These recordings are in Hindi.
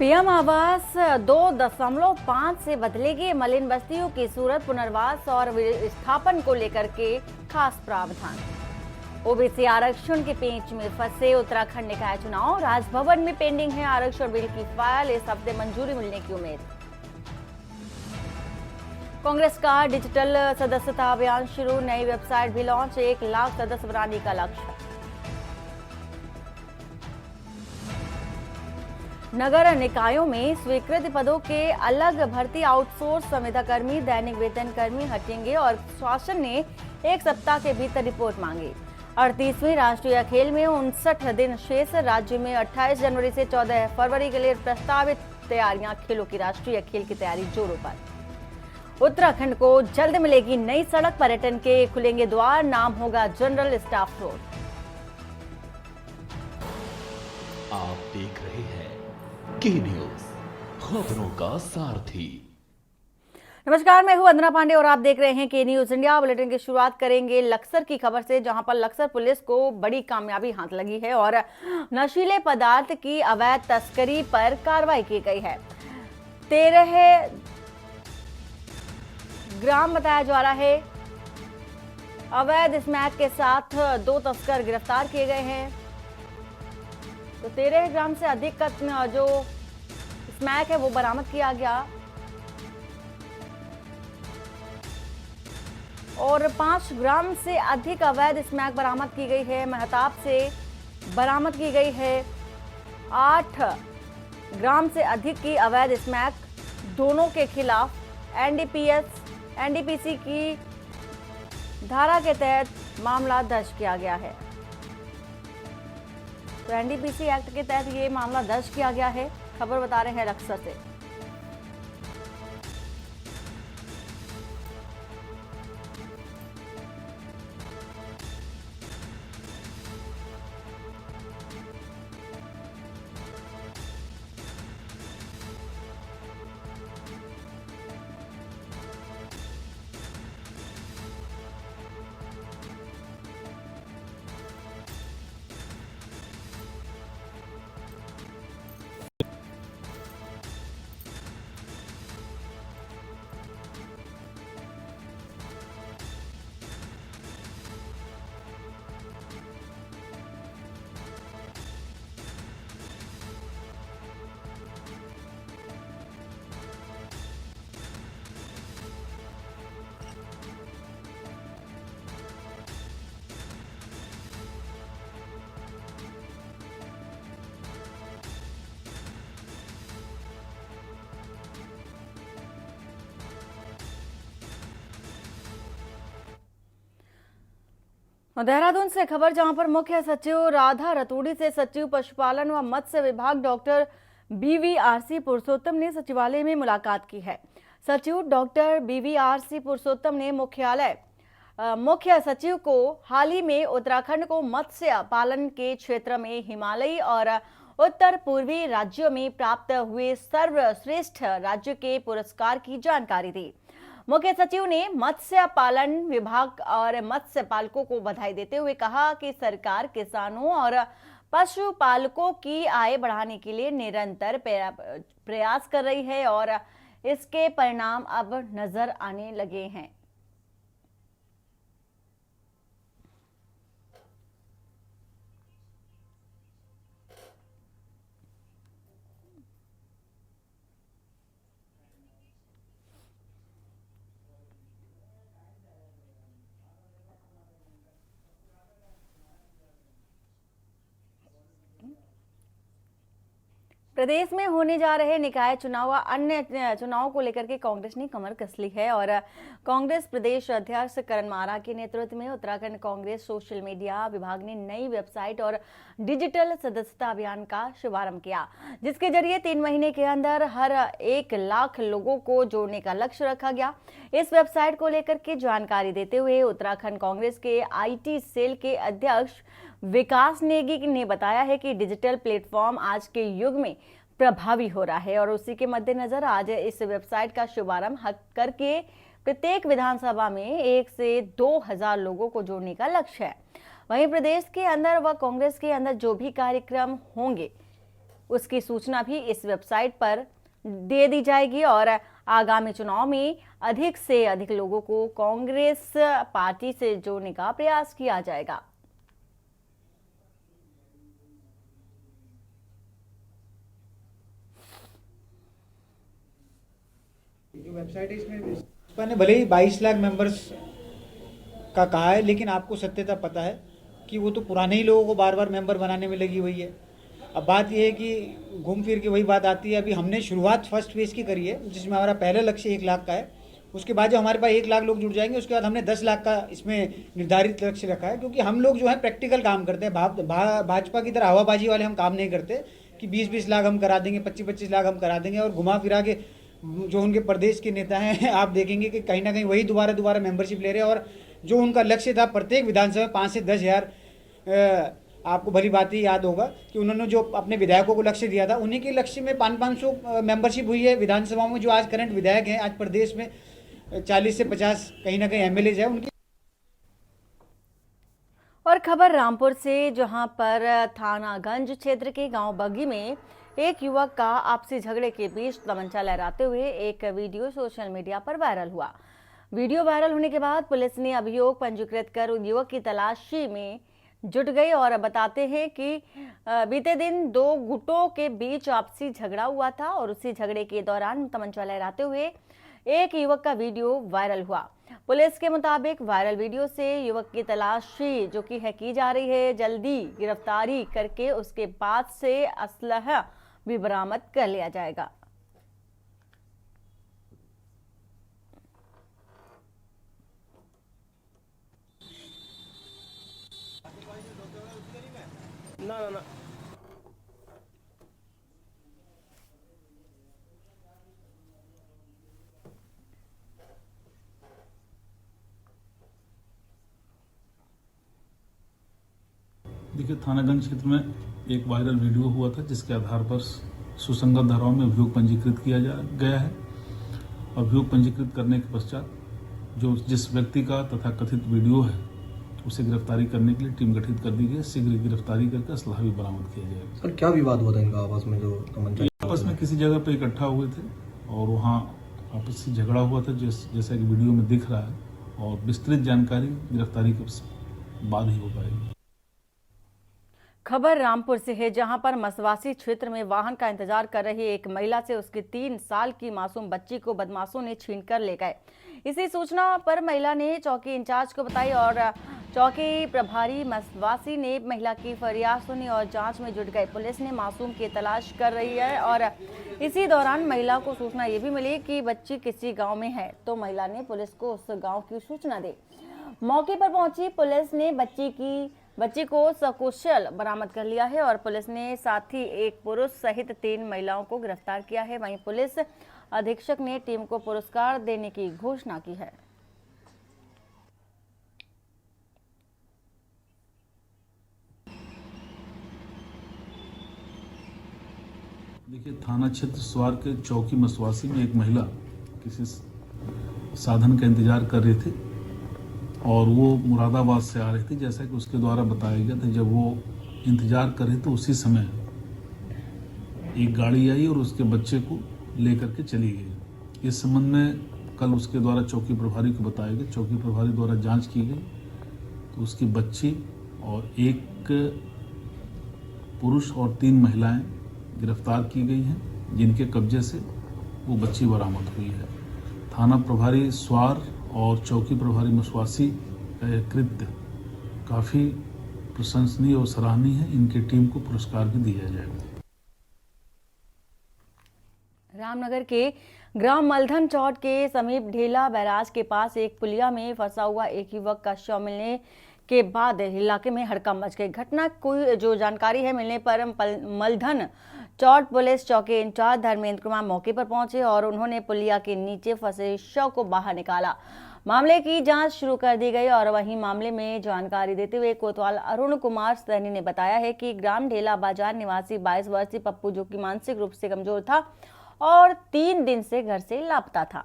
पीएम आवास 2.5 से बदलेगी मलिन बस्तियों की सूरत। पुनर्वास और विस्थापन को लेकर के खास प्रावधान। ओबीसी आरक्षण के पेंच में फंसे उत्तराखंड निकाय चुनाव। राजभवन में पेंडिंग है आरक्षण बिल की फाइल, इस हफ्ते मंजूरी मिलने की उम्मीद। कांग्रेस का डिजिटल सदस्यता अभियान शुरू, नई वेबसाइट भी लॉन्च। 1 लाख सदस्य बनाने का लक्ष्य। नगर निकायों में स्वीकृत पदों के अलग भर्ती, आउटसोर्स संविदा कर्मी, दैनिक वेतन कर्मी हटेंगे और शासन ने 1 सप्ताह के भीतर रिपोर्ट मांगी। 38वीं राष्ट्रीय खेल में 59 दिन शेष। राज्य में 28 जनवरी से 14 फरवरी के लिए प्रस्तावित तैयारियां। खेलों की राष्ट्रीय खेल की तैयारी जोरों पर। उत्तराखंड को जल्द मिलेगी नई सड़क, पर्यटन के खुलेंगे द्वार, नाम होगा जनरल स्टाफ रोड। आप देख रहे हैं के न्यूज, खबरों का सारथी। नमस्कार, मैं हूं वंदना पांडे और आप देख रहे हैं के न्यूज इंडिया। बुलेटिन की शुरुआत करेंगे लक्सर की खबर से, जहां पर लक्सर पुलिस को बड़ी कामयाबी हाथ लगी है और नशीले पदार्थ की अवैध तस्करी पर कार्रवाई की गई है। 13 ग्राम बताया जा रहा है। अवैध स्मैक के साथ 2 तस्कर गिरफ्तार किए गए हैं। तो 13 ग्राम से अधिक का जो स्मैक है वो बरामद किया गया और 5 ग्राम से अधिक अवैध स्मैक बरामद की गई है। महताब से बरामद की गई है 8 ग्राम से अधिक की अवैध स्मैक। दोनों के खिलाफ एनडीपीसी की धारा के तहत मामला दर्ज किया गया है। तो एनडीपीसी एक्ट के तहत ये मामला दर्ज किया गया है। खबर बता रहे हैं लक्सर से। देहरादून से खबर, जहां पर मुख्य सचिव राधा रतूड़ी से सचिव पशुपालन व मत्स्य विभाग डॉक्टर बीवीआरसी पुरुषोत्तम ने सचिवालय में मुलाकात की है। सचिव डॉक्टर बीवीआरसी पुरुषोत्तम ने मुख्य सचिव को हाल ही में उत्तराखंड को मत्स्य पालन के क्षेत्र में हिमालयी और उत्तर पूर्वी राज्यों में प्राप्त हुए सर्वश्रेष्ठ राज्य के पुरस्कार की जानकारी दी। मुख्य सचिव ने मत्स्य पालन विभाग और मत्स्य पालकों को बधाई देते हुए कहा कि सरकार किसानों और पशुपालकों की आय बढ़ाने के लिए निरंतर प्रयास कर रही है और इसके परिणाम अब नजर आने लगे हैं। प्रदेश में होने जा रहे निकाय चुनाव व अन्य चुनावों को लेकर के कांग्रेस ने कमर कस ली है और कांग्रेस प्रदेश अध्यक्ष करण मारा के नेतृत्व में उत्तराखंड कांग्रेस सोशल मीडिया विभाग ने नई वेबसाइट और डिजिटल सदस्यता अभियान का शुभारंभ किया, जिसके जरिए 3 महीने के अंदर हर 1 लाख लोगों को जोड़ने का लक्ष्य रखा गया। इस वेबसाइट को लेकर के जानकारी देते हुए उत्तराखंड कांग्रेस के IT सेल के अध्यक्ष विकास नेगी ने बताया है कि डिजिटल प्लेटफॉर्म आज के युग में प्रभावी हो रहा है और उसी के मद्देनजर आज इस वेबसाइट का शुभारंभ करके प्रत्येक विधानसभा में 1 से 2,000 लोगों को जोड़ने का लक्ष्य है। वहीं प्रदेश के अंदर व कांग्रेस के अंदर जो भी कार्यक्रम होंगे उसकी सूचना भी इस वेबसाइट पर दे दी जाएगी और आगामी चुनाव में अधिक से अधिक लोगों को कांग्रेस पार्टी से जोड़ने का प्रयास किया जाएगा। जो वेबसाइट है इसमें भाजपा ने भले ही 22 लाख मेंबर्स का कहा है, लेकिन आपको सत्यता पता है कि वो तो पुराने ही लोगों को बार बार मेंबर बनाने में लगी हुई है। अब बात यह है कि घूम फिर के वही बात आती है। अभी हमने शुरुआत फर्स्ट फेज की करी है, जिसमें हमारा पहला लक्ष्य 1 लाख का है। उसके बाद जब हमारे पास 1 लाख लोग जुड़ जाएंगे, उसके बाद हमने 10 लाख का इसमें निर्धारित लक्ष्य रखा है, क्योंकि हम लोग जो है प्रैक्टिकल काम करते हैं। भाजपा की तरह हवाबाजी वाले हम काम नहीं करते कि 20-20 लाख हम करा देंगे, 25-25 लाख हम करा देंगे। और घुमा फिरा के जो उनके प्रदेश के नेता हैं आप देखेंगे कि कहीं ना कहीं वही दोबारा मेंबरशिप ले रहे हैं। और जो उनका लक्ष्य था प्रत्येक विधानसभा में 5 से 10 हज़ार, आपको भली बात ही याद होगा कि उन्होंने जो अपने विधायकों को लक्ष्य दिया था, उन्हीं के लक्ष्य में 500 मेंबरशिप हुई है विधानसभा में। जो आज करंट विधायक हैं, आज प्रदेश में 40 से 50 कहीं ना कहीं एमएलए है उनकी। और खबर रामपुर से, जहां पर थानागंज क्षेत्र के गांव बग्गी में एक युवक का आपसी झगड़े के बीच तमंचा लहराते हुए एक वीडियो सोशल मीडिया पर वायरल हुआ। वीडियो वायरल होने के बाद पुलिस ने अभियोग पंजीकृत कर उन युवक की तलाशी में जुट गई और बताते हैं कि बीते दिन 2 गुटों के बीच आपसी झगड़ा हुआ था और उसी झगड़े के दौरान तमंचा लहराते हुए एक युवक का वीडियो वायरल हुआ। पुलिस के मुताबिक वायरल वीडियो से युवक की तलाशी जो कि है की जा रही है। जल्दी गिरफ्तारी करके उसके बाद से असलहा भी बरामद कर लिया जाएगा। ना देखिए, थानागंज क्षेत्र में एक वायरल वीडियो हुआ था, जिसके आधार पर सुसंगत धाराओं में अभियोग पंजीकृत किया गया है। अभियोग पंजीकृत करने के पश्चात जो जिस व्यक्ति का तथा कथित वीडियो है, उसे गिरफ्तारी करने के लिए टीम गठित कर दी गई। शीघ्र गिरफ्तारी करके असलहा भी बरामद किया जाएगा। सर, क्या विवाद हुआ था इनका आपस में? जो तमंचा आपस में किसी जगह पर इकट्ठा हुए थे और वहाँ आपसी झगड़ा हुआ था, जैसा कि वीडियो में दिख रहा है। और विस्तृत जानकारी गिरफ्तारी के बाद ही हो पाएगी। खबर रामपुर से है, जहां पर मसवासी क्षेत्र में वाहन का इंतजार कर रही एक महिला से उसकी 3 साल की मासूम बच्ची को बदमाशों ने छीनकर ले गए। इसी सूचना पर महिला ने चौकी इंचार्ज को बताई और चौकी प्रभारी मसवासी ने महिला की फरियाद सुनी और जांच में जुट गए। पुलिस ने मासूम की तलाश कर रही है और इसी दौरान महिला को सूचना ये भी मिली कि बच्ची किसी गाँव में है, तो महिला ने पुलिस को उस गाँव की सूचना दी। मौके पर पहुंची पुलिस ने बच्ची को सकुशल बरामद कर लिया है और पुलिस ने साथ ही एक पुरुष सहित 3 महिलाओं को गिरफ्तार किया है। वहीं पुलिस अधीक्षक ने टीम को पुरस्कार देने की घोषणा की है। देखिए, थाना क्षेत्र स्वार के चौकी मसवासी में एक महिला किसी साधन का इंतजार कर रही थी और वो मुरादाबाद से आ रही थी। जैसा कि उसके द्वारा बताया गया था, जब वो इंतजार कर रही तो उसी समय एक गाड़ी आई और उसके बच्चे को लेकर के चली गई। इस संबंध में कल उसके द्वारा चौकी प्रभारी को बताया गया। चौकी प्रभारी द्वारा जांच की गई तो उसकी बच्ची और एक पुरुष और 3 महिलाएं गिरफ्तार की गई हैं, जिनके कब्जे से वो बच्ची बरामद हुई है। थाना प्रभारी स्वार और चौकी प्रभारी मसवासी का यह कृत्य काफ़ी प्रशंसनीय और सराहनीय है। इनकी टीम को पुरस्कार भी दिया जाएगा। रामनगर के ग्राम मलधन चौट के समीप ढेला बैराज के पास एक पुलिया में फंसा हुआ एक युवक का शव मिलने के बाद इलाके में हड़कंप मच गई। घटना की जो जानकारी है मिलने पर मलधन चौट पुलिस चौकी इंचार्ज धर्मेंद्र कुमार मौके पर पहुंचे और उन्होंने पुलिया के नीचे फंसे शव को बाहर निकाला। मामले की जांच शुरू कर दी गई और वहीं मामले में जानकारी देते हुए कोतवाल अरुण कुमार सैनी ने बताया है कि ग्राम ढेला बाजार निवासी 22 वर्षीय पप्पू, जो कि मानसिक रूप से कमजोर था और 3 दिन से घर से लापता था।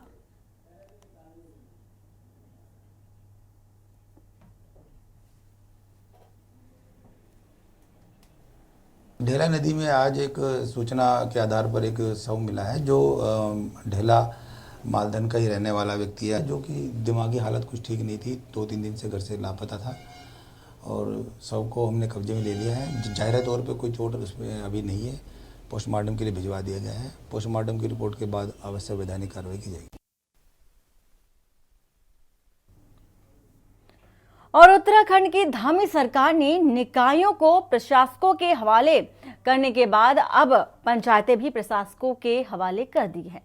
ढेला नदी में आज एक सूचना के आधार पर एक शव मिला है जो ढेला मालधन का ही रहने वाला व्यक्ति है, जो कि दिमागी हालत कुछ ठीक नहीं थी, 2-3 दिन से घर से लापता था और शव को हमने कब्जे में ले लिया है। जाहिर तौर पे कोई चोट उसमें अभी नहीं है। पोस्टमार्टम के लिए भिजवा दिया गया है। पोस्टमार्टम की रिपोर्ट के बाद आवश्यक वैधानिक कार्रवाई की जाएगी। और उत्तराखंड की धामी सरकार ने निकायों को प्रशासकों के हवाले करने के बाद अब पंचायतें भी प्रशासकों के हवाले कर दी है।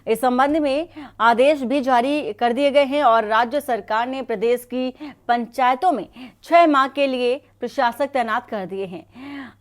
इस संबंध में आदेश भी जारी कर दिए गए हैं और राज्य सरकार ने प्रदेश की पंचायतों में 6 माह के लिए प्रशासक तैनात कर दिए हैं।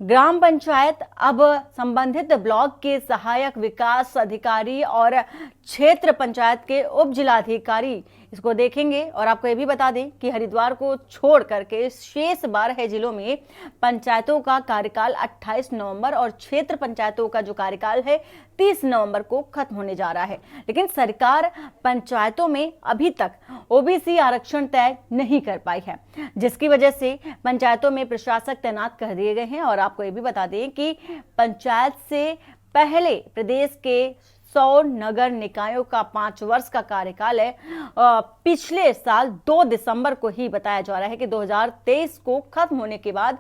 ग्राम पंचायत अब संबंधित ब्लॉक के सहायक विकास अधिकारी और क्षेत्र पंचायत के उप जिलाधिकारी इसको देखेंगे। और आपको ये भी बता दें कि हरिद्वार को छोड़ करके शेष 12 जिलों में पंचायतों का कार्यकाल 28 नवंबर और क्षेत्र पंचायतों का जो कार्यकाल है 30 नवंबर को खत्म होने जा रहा है। लेकिन सरकार पंचायतों में अभी तक ओबीसी आरक्षण तय नहीं कर पाई है, जिसकी वजह से पंचायतों में प्रशासक तैनात कर दिए गए हैं। और आपको ये भी बता दें कि पंचायत से पहले प्रदेश के 100 नगर निकायों का 5 वर्ष का कार्यकाल है। पिछले साल 2 दिसंबर को ही बताया जा रहा है कि 2023 को खत्म होने के बाद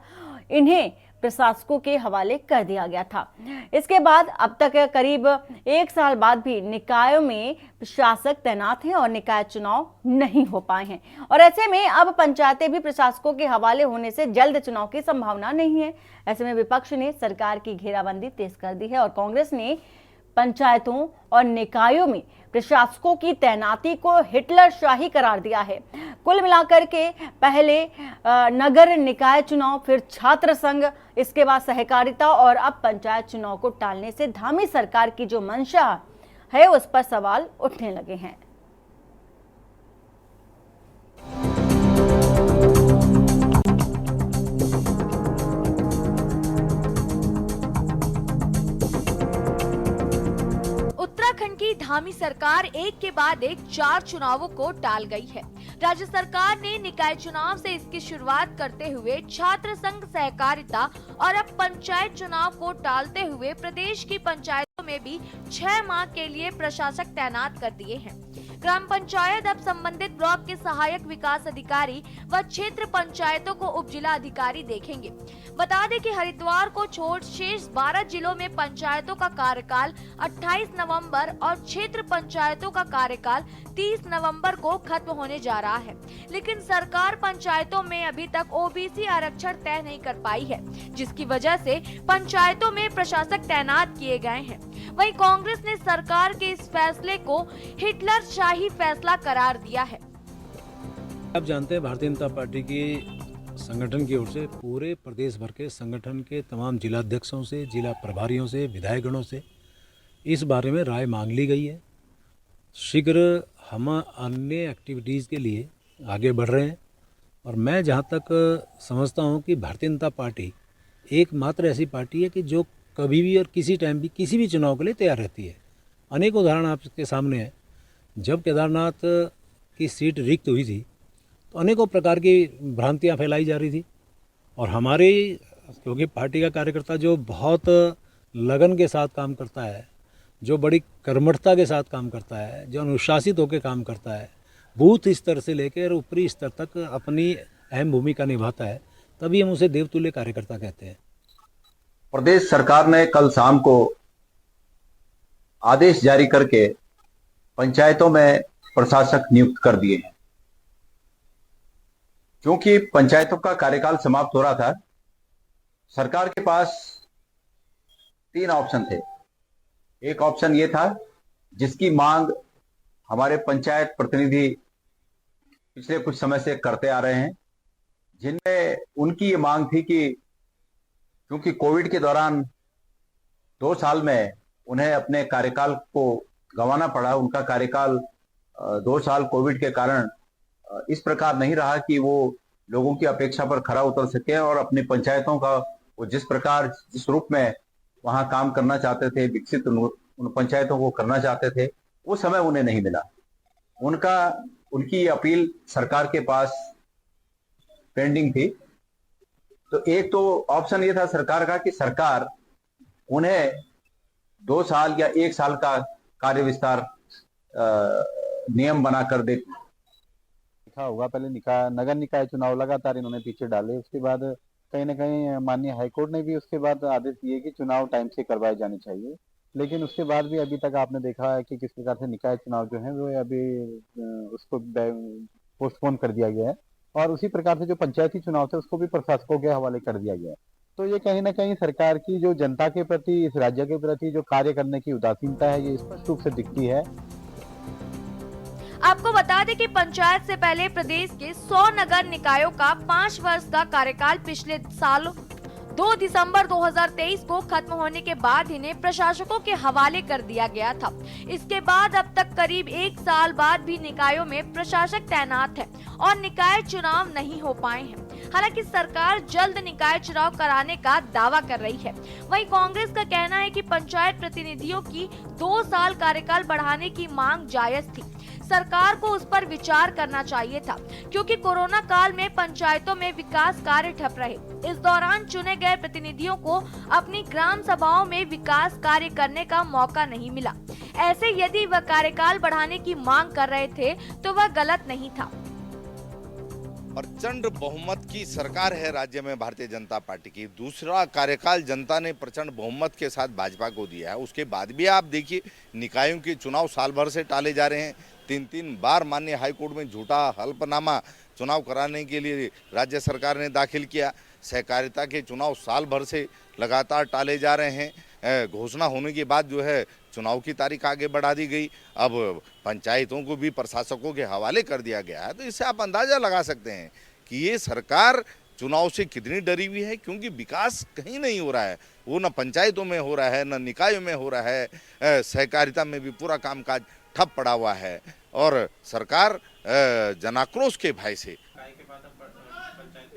इन्हें प्रशासकों के हवाले कर दिया गया था। इसके बाद अब तक करीब 1 साल बाद भी निकायों में प्रशासक तैनात हैं और निकाय चुनाव नहीं हो पाए हैं। और ऐसे में अब पंचायतें भी प्रशासकों के हवाले होने से जल्द चुनाव की संभावना नहीं है। ऐसे में विपक्ष ने सरकार की घेराबंदी तेज कर दी है और कांग्रेस ने पंचायतों और निकायों में प्रशासकों की तैनाती को हिटलर शाही करार दिया है। कुल मिलाकर के पहले नगर निकाय चुनाव, फिर छात्र संघ, इसके बाद सहकारिता और अब पंचायत चुनाव को टालने से धामी सरकार की जो मंशा है उस पर सवाल उठने लगे हैं। उत्तराखंड की धामी सरकार एक के बाद एक 4 चुनावों को टाल गई है। राज्य सरकार ने निकाय चुनाव से इसकी शुरुआत करते हुए छात्र संघ, सहकारिता और अब पंचायत चुनाव को टालते हुए प्रदेश की पंचायतों में भी 6 माह के लिए प्रशासक तैनात कर दिए हैं। ग्राम पंचायत अब संबंधित ब्लॉक के सहायक विकास अधिकारी व क्षेत्र पंचायतों को उप जिला अधिकारी देखेंगे। बता दें कि हरिद्वार को छोड़ शेष 12 जिलों में पंचायतों का कार्यकाल 28 नवंबर और क्षेत्र पंचायतों का कार्यकाल 30 नवंबर को खत्म होने जा रहा है। लेकिन सरकार पंचायतों में अभी तक ओबीसी आरक्षण तय नहीं कर पाई है, जिसकी वजह से पंचायतों में प्रशासक तैनात किए गए हैं। वहीं कांग्रेस ने सरकार के इस फैसले को हिटलर शाही फैसला करार दिया है। आप जानते हैं भारतीय जनता पार्टी की संगठन की ओर से पूरे प्रदेश भर के संगठन के तमाम जिलाध्यक्षों से, जिला प्रभारियों से, विधायकगणों से इस बारे में राय मांग ली गई है। शीघ्र हम अन्य एक्टिविटीज़ के लिए आगे बढ़ रहे हैं और मैं जहां तक समझता हूं कि भारतीय जनता पार्टी एकमात्र ऐसी पार्टी है कि जो कभी भी और किसी टाइम भी किसी भी चुनाव के लिए तैयार रहती है। अनेक उदाहरण आपके सामने हैं। जब केदारनाथ की सीट रिक्त हुई थी तो अनेकों प्रकार की भ्रांतियां फैलाई जा रही थी और हमारे क्योंकि पार्टी का कार्यकर्ता जो बहुत लगन के साथ काम करता है, जो बड़ी कर्मठता के साथ काम करता है, जो अनुशासित होकर काम करता है, बूथ स्तर से लेकर ऊपरी स्तर तक अपनी अहम भूमिका निभाता है, तभी हम उसे देवतुल्य कार्यकर्ता कहते हैं। प्रदेश सरकार ने कल शाम को आदेश जारी करके पंचायतों में प्रशासक नियुक्त कर दिए हैं। क्योंकि पंचायतों का कार्यकाल समाप्त हो रहा था, सरकार के पास 3 ऑप्शन थे। एक ऑप्शन ये था जिसकी मांग हमारे पंचायत प्रतिनिधि पिछले कुछ समय से करते आ रहे हैं, जिनमें उनकी ये मांग थी कि क्योंकि कोविड के दौरान 2 साल में उन्हें अपने कार्यकाल को गंवाना पड़ा, उनका कार्यकाल 2 साल कोविड के कारण इस प्रकार नहीं रहा कि वो लोगों की अपेक्षा पर खरा उतर सके और अपनी पंचायतों का वो जिस प्रकार जिस रूप में वहां काम करना चाहते थे, विकसित उन पंचायतों को करना चाहते थे, वो समय उन्हें नहीं मिला। उनकी अपील सरकार के पास पेंडिंग थी। तो एक तो ऑप्शन ये था सरकार का कि सरकार उन्हें 2 साल या 1 साल का कार्य विस्तार नियम बनाकर दे। लिखा होगा पहले नगर निकाय चुनाव लगातार इन्होंने पीछे डाले, उसके बाद कहीं ना कहीं माननीय हाईकोर्ट ने भी उसके बाद आदेश दिए कि चुनाव टाइम से करवाए जाने चाहिए, लेकिन उसके बाद भी अभी तक आपने देखा है कि किस प्रकार से निकाय चुनाव जो है वो अभी उसको पोस्टपोन कर दिया गया है, और उसी प्रकार से जो पंचायती चुनाव थे उसको भी प्रशासकों के हवाले कर दिया गया है। तो ये कहीं ना कहीं सरकार की जो जनता के प्रति, इस राज्य के प्रति जो कार्य करने की उदासीनता है, ये स्पष्ट रूप से दिखती है। आपको बता दें कि पंचायत से पहले प्रदेश के 100 नगर निकायों का 5 वर्ष का कार्यकाल पिछले साल 2 दिसंबर 2023 को खत्म होने के बाद इन्हें प्रशासकों के हवाले कर दिया गया था। इसके बाद अब तक करीब 1 साल बाद भी निकायों में प्रशासक तैनात है और निकाय चुनाव नहीं हो पाए हैं। हालांकि सरकार जल्द निकाय चुनाव कराने का दावा कर रही है। वहीं कांग्रेस का कहना है कि पंचायत प्रतिनिधियों की 2 साल कार्यकाल बढ़ाने की मांग जायज थी। सरकार को उस पर विचार करना चाहिए था, क्योंकि कोरोना काल में पंचायतों में विकास कार्य ठप रहे। इस दौरान चुने गए प्रतिनिधियों को अपनी ग्राम सभाओं में विकास कार्य करने का मौका नहीं मिला। ऐसे यदि वह कार्यकाल बढ़ाने की मांग कर रहे थे तो वह गलत नहीं था। प्रचंड बहुमत की सरकार है राज्य में भारतीय जनता पार्टी की। दूसरा कार्यकाल जनता ने प्रचंड बहुमत के साथ भाजपा को दिया है। उसके बाद भी आप देखिए निकायों के चुनाव साल भर से टाले जा रहे हैं। 3 बार माननीय हाईकोर्ट में झूठा हल्फनामा चुनाव कराने के लिए राज्य सरकार ने दाखिल किया। सहकारिता के चुनाव साल भर से लगातार टाले जा रहे हैं। घोषणा होने के बाद जो है चुनाव की तारीख आगे बढ़ा दी गई। अब पंचायतों को भी प्रशासकों के हवाले कर दिया गया है। तो इससे आप अंदाजा लगा सकते हैं कि ये सरकार चुनाव से कितनी डरी हुई है, क्योंकि विकास कहीं नहीं हो रहा है। वो न पंचायतों में हो रहा है, न निकायों में हो रहा है। सहकारिता में भी पूरा कामकाज ठप पड़ा हुआ है और सरकार जनाक्रोश के भय से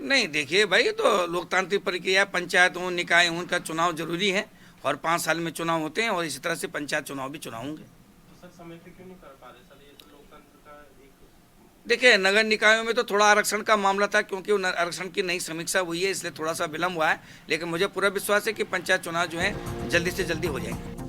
नहीं। देखिए भाई, तो लोकतांत्रिक प्रक्रिया, पंचायत हो निकाय हो, उनका चुनाव जरूरी है और 5 साल में चुनाव होते हैं और इसी तरह से पंचायत चुनाव भी चुनाव होंगे। तो सर समय पे क्यों नहीं कर पा रहे सर? ये तो लोकतंत्र का एक देखिए नगर निकायों में तो थोड़ा आरक्षण का मामला था, क्योंकि आरक्षण की नई समीक्षा हुई है, इसलिए थोड़ा सा विलम्ब हुआ है। लेकिन मुझे पूरा विश्वास है कि पंचायत चुनाव जो है जल्दी से जल्दी हो जाएंगे।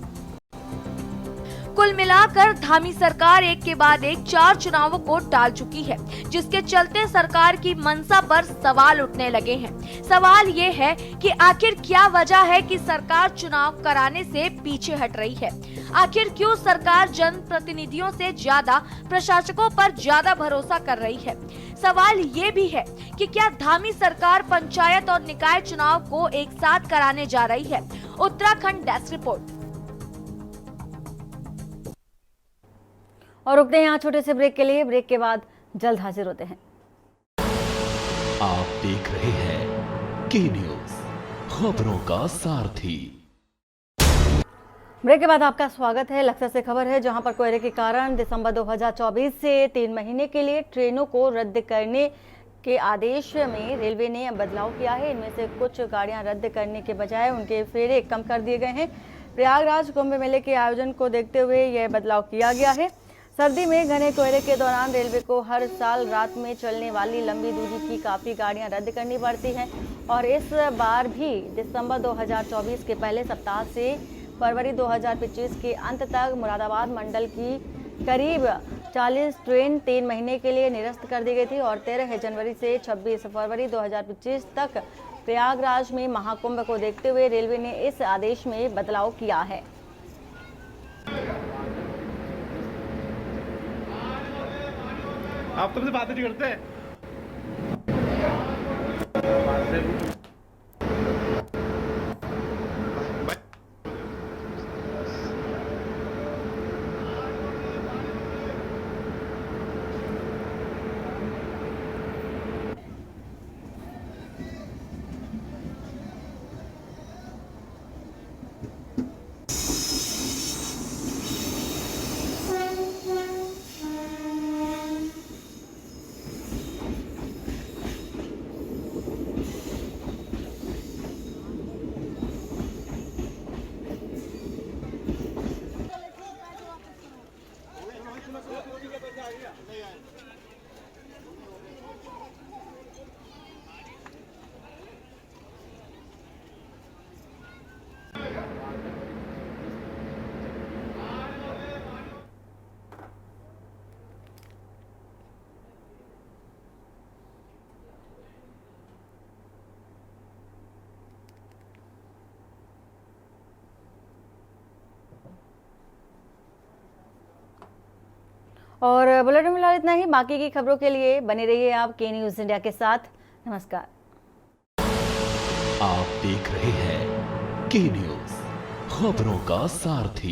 कुल मिलाकर धामी सरकार एक के बाद एक 4 चुनावों को टाल चुकी है, जिसके चलते सरकार की मंशा पर सवाल उठने लगे हैं। सवाल ये है कि आखिर क्या वजह है कि सरकार चुनाव कराने से पीछे हट रही है। आखिर क्यों सरकार जनप्रतिनिधियों से ज्यादा प्रशासकों पर ज्यादा भरोसा कर रही है। सवाल ये भी है कि क्या धामी सरकार पंचायत और निकाय चुनाव को एक साथ कराने जा रही है। Uttarakhand desk report. और रुकते हैं यहाँ छोटे से ब्रेक के लिए। ब्रेक के बाद जल्द हाजिर होते हैं। आप देख रहे हैं के न्यूज, खबरों का सारथी। ब्रेक के बाद आपका स्वागत है। लक्सर से खबर है, जहां पर कोहरे के कारण दिसंबर 2024 से 3 महीने के लिए ट्रेनों को रद्द करने के आदेश में रेलवे ने बदलाव किया है। इनमें से कुछ गाड़ियां रद्द करने के बजाय उनके फेरे कम कर दिए गए हैं। प्रयागराज कुंभ मेले के आयोजन को देखते हुए यह बदलाव किया गया है। सर्दी में घने कोहरे के दौरान रेलवे को हर साल रात में चलने वाली लंबी दूरी की काफ़ी गाड़ियां रद्द करनी पड़ती हैं और इस बार भी दिसंबर 2024 के पहले सप्ताह से फरवरी 2025 के अंत तक मुरादाबाद मंडल की करीब 40 ट्रेन 3 महीने के लिए निरस्त कर दी गई थी और 13 जनवरी से 26 फरवरी 2025 तक प्रयागराज में महाकुंभ को देखते हुए रेलवे ने इस आदेश में बदलाव किया है। आप तुमसे बातें नहीं करते। और बुलेटिन में फिलहाल इतना ही। बाकी की खबरों के लिए बने रहिए आप के न्यूज़ इंडिया के साथ। नमस्कार। आप देख रहे हैं के न्यूज़, खबरों का सारथी।